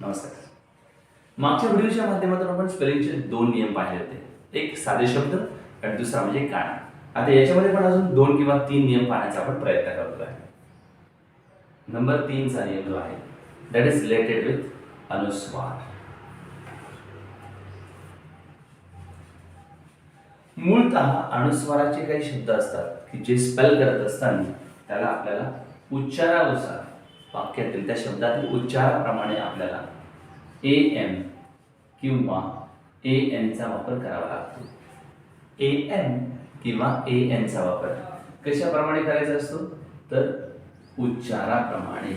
नमस्कार. मागच्या व्हिडिओच्या माध्यमातून आपण स्पेलिंगचे 2 नियम पाहिले होते. एक साधे शब्द आणि दुसरा म्हणजे काना. आता याच्यामध्ये पण अजून 2 किंवा 3 नियम पाहण्याचा आपण प्रयत्न करतोय. नंबर 3 चा नियम जो आहे दॅट इज रिलेटेड विथ अनुस्वार. मूळतः अनुस्वाराचे काही शब्द असतात की जे स्पेल करत असताना त्याला आपल्याला उच्चारानुसार वाक्यातील त्या शब्दातील उच्चाराप्रमाणे आपल्याला एम किंवा एन चा वापर करावा लागतो. एम किंवा एन चा वापर कशाप्रमाणे करायचा असतो तर उच्चाराप्रमाणे,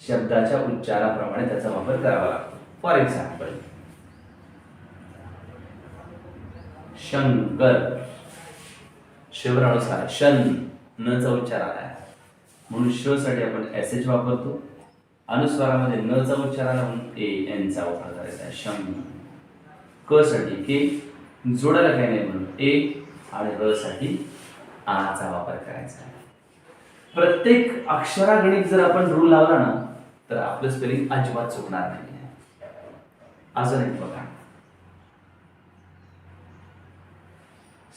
शब्दाच्या उच्चाराप्रमाणे त्याचा वापर करावा लागतो. फॉर एक्झाम्पल शंकर, शब्दानुसार शन न चा उच्चार आला म्हणून श साठी आपण एच वापरतो. अनुस्वारामध्ये न चा उच्चार आला म्हणून एन चा वापर करायचा आहे. शं. क साठी के जोडायला काही नाही म्हणून ए आणि र साठी आ चा वापर करायचा आहे. प्रत्येक अक्षरागणित जर आपण रूल लावला ना तर आपलं स्पेलिंग अजिबात चुकणार नाही. अजून एक बघा,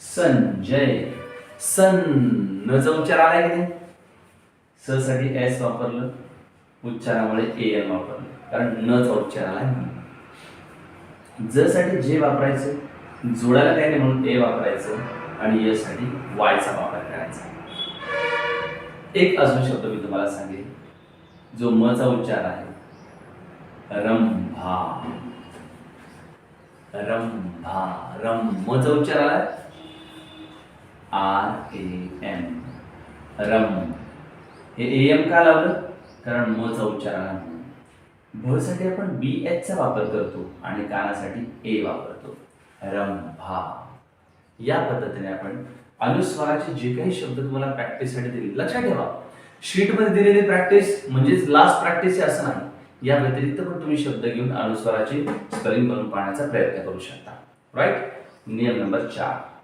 संजय, सन न चा उच्चार आलाय की नाही, स साठी एस वापरलं, उच्चारामुळे एन वापरलं कारण न चा उच्चार आला नाही. ज साठी जे वापरायचं, जोडायला काही नाही म्हणून ए वापरायचं आणि य साठी वाय चा वापर करायचा. एक अजून शब्द मी तुम्हाला सांगेन जो म चा उच्चार आहे, रंभा. रंभा, रम म चा उच्चार आला RAM, रम. हे एम का लावलं कारण म चा उच्चार आला म्हणून. भ साठी आपण BH चा वापर करतो आणि कानासाठी ए वापरतो. रंभा. या पद्धतीने आपण अनुस्वाराचे जे काही शब्द तुम्हाला प्रॅक्टिससाठी दिले, लक्षात ठेवा शीटमध्ये दिलेली प्रॅक्टिस म्हणजेच लास्ट प्रॅक्टिस आहे असं नाही. या व्यतिरिक्त पण तुम्ही शब्द घेऊन अनुस्वाराचे स्पेलिंग बनवून पाहण्याचा प्रयत्न करू शकता. राईट. नियम नंबर 4.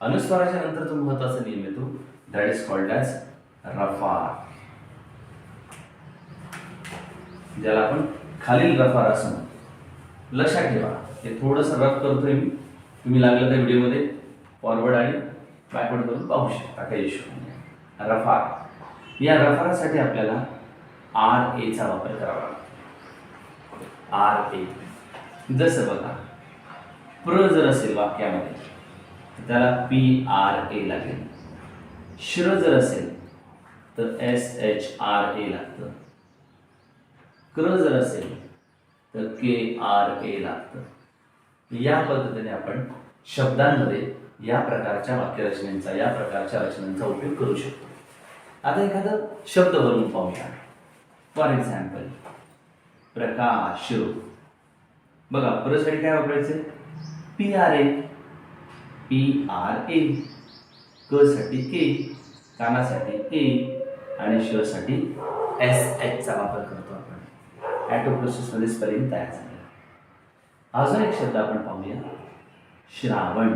अनुस्वाराच्या नंतर तो महत्त्वाचा नियम येतो दॅट इज कॉल्ड ॲज रफार, ज्याला आपण खालील रफार असं म्हणतो. लक्षात ठेवा हे थोडंसं रफ करतोय मी, तुम्ही लागलं त्या व्हिडिओमध्ये फॉरवर्ड आणि बॅकवर्ड करून पाहू शकता, काही इश्यू नाही. रफार, या रफारासाठी आपल्याला RA चा वापर करावा लागतो. RA. जसं बघा प्र जर असेल वाक्यामध्ये त्याला PRA लागेल. श्र जर असेल तर SHRA लागतं. क्र जर असेल तर KRA लागतं. या पद्धतीने आपण शब्दांमध्ये या प्रकारच्या वाक्यरचनेचा, या प्रकारच्या रचनांचा उपयोग करू शकतो. आता एखादा शब्द बनवून पाहूया. फॉर एक्झाम्पल प्रकाश. बघा प्र साठी काय वापरायचं, PRA. PRA. क साठी के, कानासाठी ए आणि श साठी SH चा वापर करतो आपण. ॲटो प्रोसेस मध्ये स्पेलिंग तयार झाले. अजून एक शब्द आपण पाहूया, श्रावण.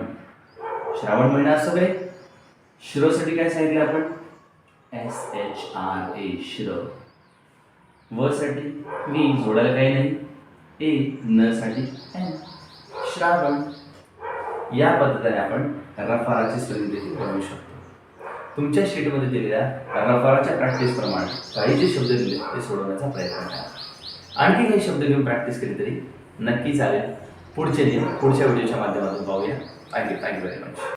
श्रावण महिना असतो काय, श्र साठी काय सांगितलं आपण, SHRA श्र. व साठी मी जोडायला काही नाही, ए. न साठी एन, श्रावण. या पद्धतीने आपण रफाराची स्पेलिंग देखील बनवू शकतो. तुमच्या शीटमध्ये दिलेल्या रफाराच्या प्रॅक्टिस प्रमाणे काही जे शब्द दिले ते सोडवण्याचा प्रयत्न करा. आणखी काही शब्द घेऊन प्रॅक्टिस केली तरी नक्की चालेल. पुढचे नियम पुढच्या व्हिडिओच्या माध्यमातून पाहूया. Thank you very much.